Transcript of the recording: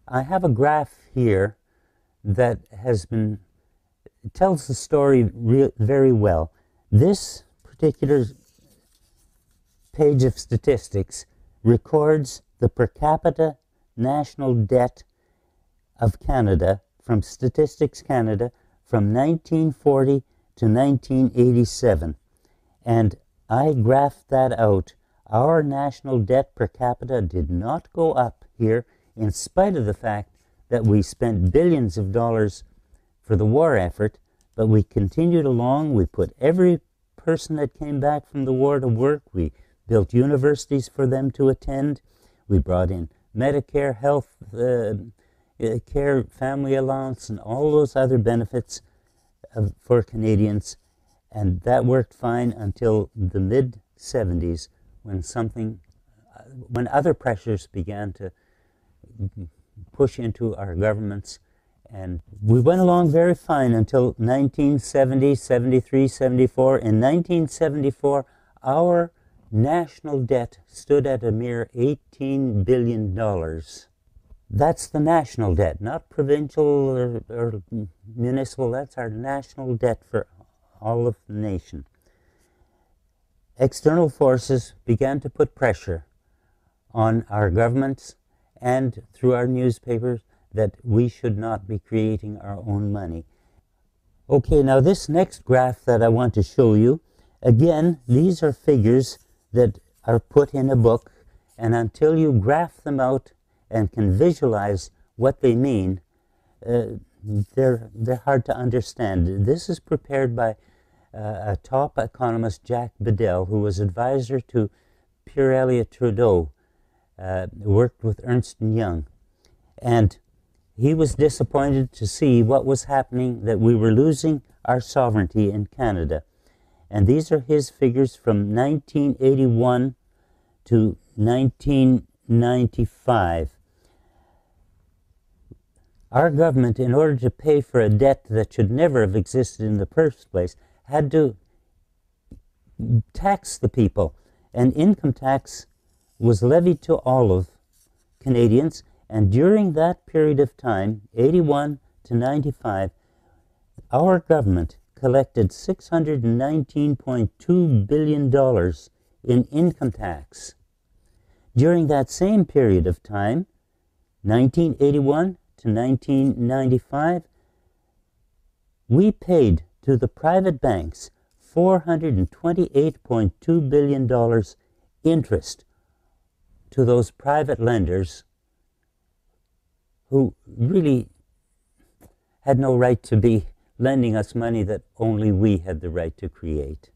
I have a graph here that tells the story very well. This particular page of statistics records the per capita national debt of Canada from Statistics Canada from 1940 to 1987. And I graphed that out. Our national debt per capita did not go up here in spite of the fact that we spent billions of dollars for the war effort, but we continued along. We put every person that came back from the war to work. We built universities for them to attend. We brought in Medicare, health care, family allowance, and all those other benefits for Canadians. And that worked fine until the mid-70s when other pressures began to push into our governments. And we went along very fine until 1970, 73, 74. In 1974, our national debt stood at a mere $18 billion. That's the national debt, not provincial or municipal. That's our national debt for all of the nation. External forces began to put pressure on our governments and through our newspapers that we should not be creating our own money. Okay, now this next graph that I want to show you, again, these are figures that are put in a book, and until you graph them out and can visualize what they mean, they're hard to understand. This is prepared by a top economist, Jack Bedell, who was advisor to Pierre Elliott Trudeau, worked with Ernst & Young. And he was disappointed to see what was happening, that we were losing our sovereignty in Canada. And these are his figures from 1981 to 1995. Our government, in order to pay for a debt that should never have existed in the first place, had to tax the people. And income tax was levied to all of Canadians. And during that period of time, 81 to 95, our government collected $619.2 billion in income tax. During that same period of time, 1981 to 1995, we paid to the private banks $428.2 billion interest to those private lenders who really had no right to be lending us money that only we had the right to create.